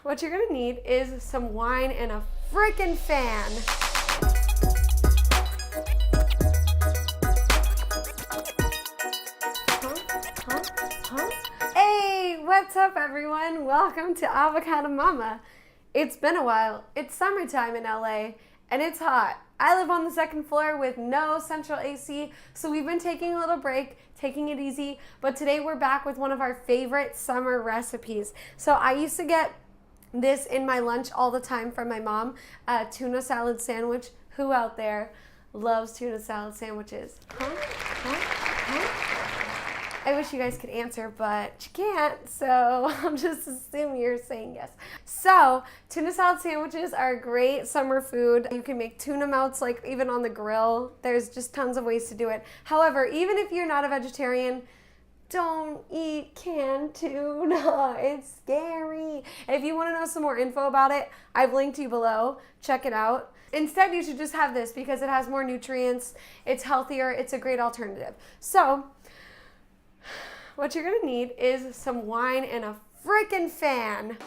What you're gonna need is some wine and a freaking fan. Hey, what's up everyone? Welcome to Avocado Mama. It's been a while. It's summertime in LA and it's hot. I live on the second floor with no central AC, so we've been taking a little break, taking it easy, but today we're back with one of our favorite summer recipes. So I used to get this in my lunch all the time from my mom, tuna salad sandwich. Who out there loves tuna salad sandwiches? I wish you guys could answer, but you can't, so I'm just assuming you're saying yes. So, tuna salad sandwiches are a great summer food. You can make tuna melts, like even on the grill. There's just tons of ways to do it. However, even if you're not a vegetarian, don't eat canned tuna. It's scary. If you want to know some more info about it, I've linked you below. Check it out. Instead, you should just have this because it has more nutrients. It's healthier. It's a great alternative. So, what you're gonna need is some wine and a freaking fan.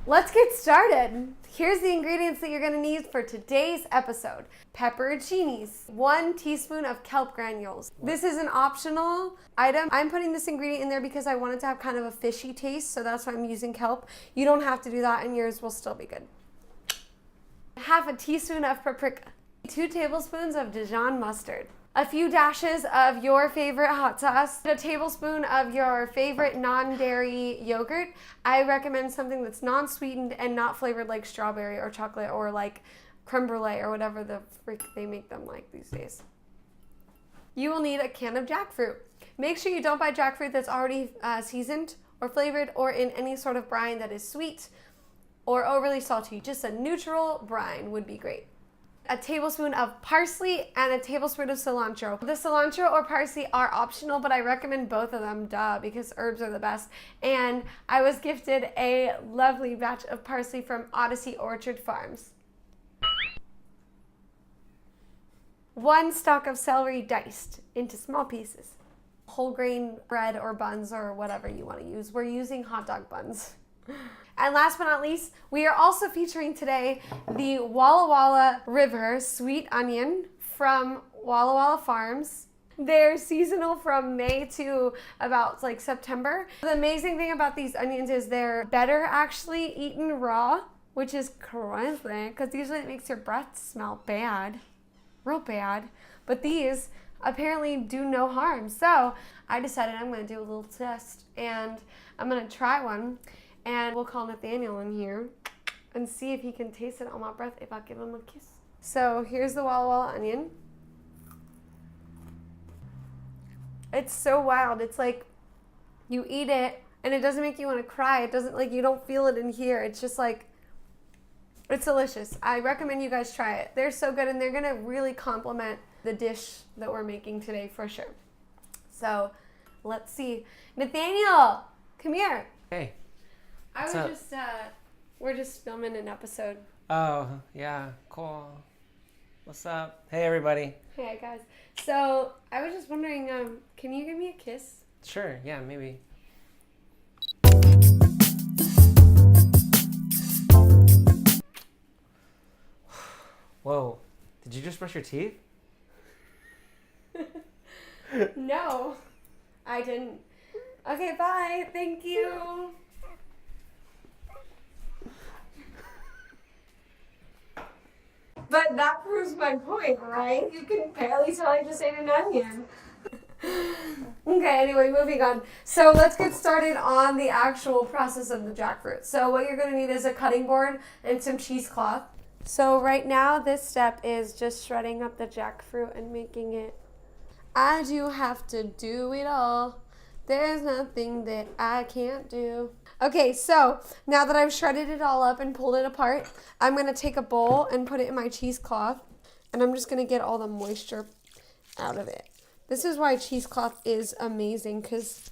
Let's get started. Here's the ingredients that you're gonna need for today's episode. Pepperoncinis, 1 teaspoon of kelp granules. This is an optional item. I'm putting this ingredient in there because I want it to have kind of a fishy taste, so that's why I'm using kelp. You don't have to do that and yours will still be good. Half a teaspoon of paprika. 2 tablespoons of Dijon mustard, a few dashes of your favorite hot sauce, a tablespoon of your favorite non-dairy yogurt. I recommend something that's non-sweetened and not flavored like strawberry or chocolate or like creme brulee or whatever the freak they make them like these days. You will need a can of jackfruit. Make sure you don't buy jackfruit that's already seasoned or flavored or in any sort of brine that is sweet or overly salty. Just a neutral brine would be great. A tablespoon of parsley and a tablespoon of cilantro. The cilantro or parsley are optional, but I recommend both of them, because herbs are the best. And I was gifted a lovely batch of parsley from Odyssey Orchard Farms. 1 stalk of celery diced into small pieces. Whole grain bread or buns or whatever you want to use. We're using hot dog buns. And last but not least, we are also featuring today the Walla Walla River Sweet Onion from Walla Walla Farms. They're seasonal from May to about like September. The amazing thing about these onions is they're better actually eaten raw, which is crazy because usually it makes your breath smell bad, real bad. But these apparently do no harm. So I decided I'm going to do a little test and I'm going to try one. And we'll call Nathaniel in here and see if he can taste it on my breath if I give him a kiss. So here's the Walla Walla onion. It's so wild. It's like you eat it and it doesn't make you want to cry. It doesn't, like, you don't feel it in here. It's just like, it's delicious. I recommend you guys try it. They're so good and they're going to really complement the dish that we're making today for sure. So let's see. Nathaniel, come here. Hey. We're just filming an episode. Oh, yeah, cool. What's up? Hey, everybody. Hey, guys. So, I was just wondering, can you give me a kiss? Sure, yeah, maybe. Whoa, did you just brush your teeth? No, I didn't. Okay, bye. Thank you. But that proves my point, right? You can barely tell I just ate an onion. Okay, anyway, moving on. So let's get started on the actual process of the jackfruit. So what you're going to need is a cutting board and some cheesecloth. So right now, this step is just shredding up the jackfruit and making it. I do have to do it all. There's nothing that I can't do. Okay, so now that I've shredded it all up and pulled it apart, I'm going to take a bowl and put it in my cheesecloth, and I'm just going to get all the moisture out of it. This is why cheesecloth is amazing, because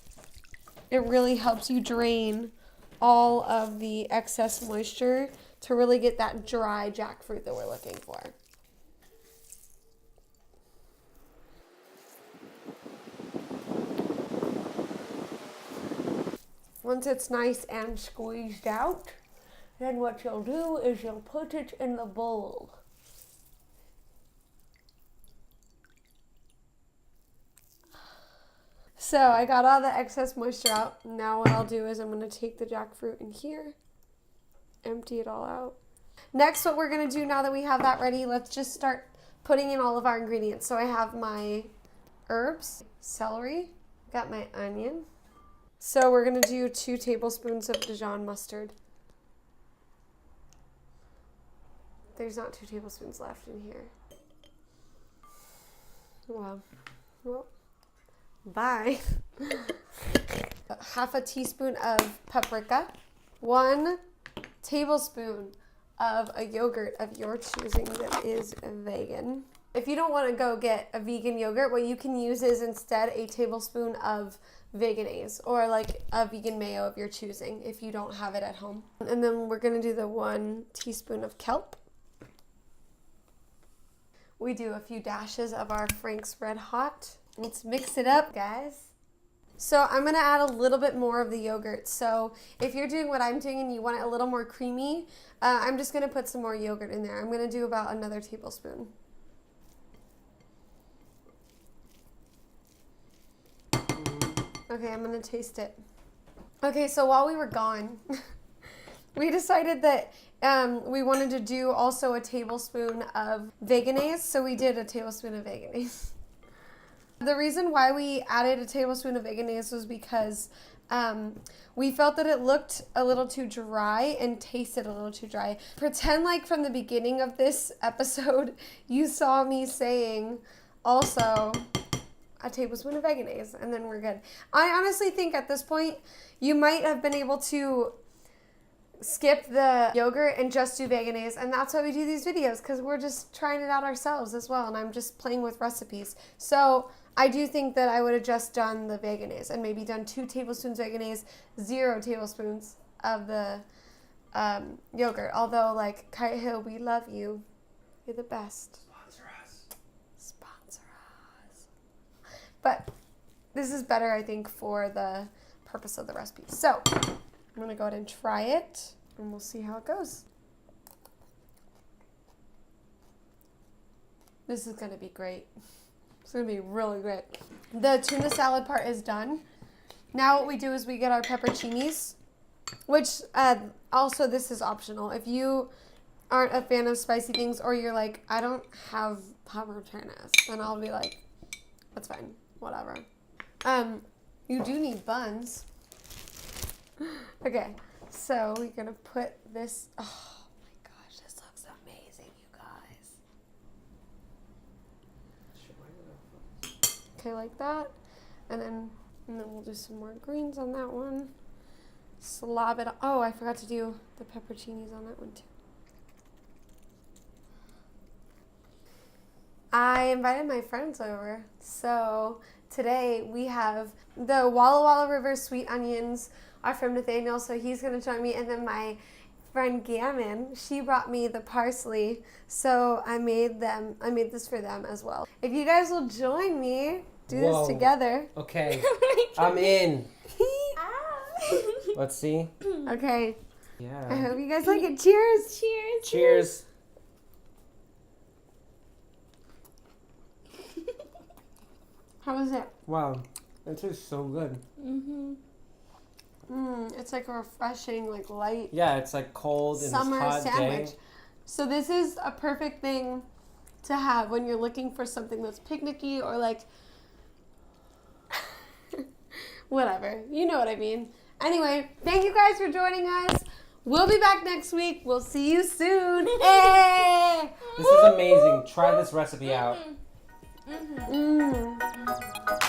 it really helps you drain all of the excess moisture to really get that dry jackfruit that we're looking for. Once it's nice and squeezed out, then what you'll do is you'll put it in the bowl. So I got all the excess moisture out. Now what I'll do is I'm going to take the jackfruit in here, empty it all out. Next, what we're going to do now that we have that ready, let's just start putting in all of our ingredients. So I have my herbs, celery, got my onion. So we're going to do 2 tablespoons of Dijon mustard. There's not 2 tablespoons left in here. Wow. Well, bye. Half a teaspoon of paprika. 1 tablespoon of a yogurt of your choosing that is vegan. If you don't want to go get a vegan yogurt, what you can use is instead a tablespoon of Vegenaise or like a vegan mayo of your choosing if you don't have it at home. And then we're going to do the 1 teaspoon of kelp. We do a few dashes of our Frank's Red Hot. Let's mix it up, guys. So I'm going to add a little bit more of the yogurt. So if you're doing what I'm doing and you want it a little more creamy, I'm just going to put some more yogurt in there. I'm going to do about another tablespoon. Okay, I'm going to taste it. Okay, so while we were gone, we decided that we wanted to do also a tablespoon of Vegenaise. So we did a tablespoon of Vegenaise. The reason why we added a tablespoon of Vegenaise was because we felt that it looked a little too dry and tasted a little too dry. Pretend like from the beginning of this episode, you saw me saying also a tablespoon of Vegenaise, and then we're good. I honestly think at this point, you might have been able to skip the yogurt and just do Vegenaise, and that's why we do these videos, because we're just trying it out ourselves as well, and I'm just playing with recipes. So I do think that I would have just done the Vegenaise and maybe done 2 tablespoons Vegenaise, 0 tablespoons of the yogurt. Although, like, Kite Hill, we love you. You're the best. Sponsor us. Sponsor us. But this is better, I think, for the purpose of the recipe. So I'm going to go ahead and try it, and we'll see how it goes. This is going to be great. It's going to be really great. The tuna salad part is done. Now what we do is we get our pepperoncinis, which also this is optional. If you aren't a fan of spicy things, or you're like, I don't have pepperoncinis, then I'll be like, that's fine, whatever. You do need buns. Okay, so we're going to put this, oh my gosh, this looks amazing, you guys. Okay, like that. And then we'll do some more greens on that one. Slob it. Oh, I forgot to do the pepperoncinis on that one too. I invited my friends over. So today we have the Walla Walla River sweet onions are from Nathaniel, so he's going to join me. And then my friend Gammon, she brought me the parsley, so I made this for them as well. If you guys will join me, do this together. Okay, I'm in. Let's see. Okay. Yeah. I hope you guys like it. Cheers. Cheers. Cheers. How was it? Wow, it tastes so good. Mm-hmm. It's like a refreshing, like light Yeah, it's like cold in summer this hot sandwich. day. So this is a perfect thing to have when you're looking for something that's picnicky or like whatever. You know what I mean. Anyway, thank you guys for joining us. We'll be back next week. We'll see you soon. Hey! This is amazing. Try this recipe out. Mm-hmm. Mm.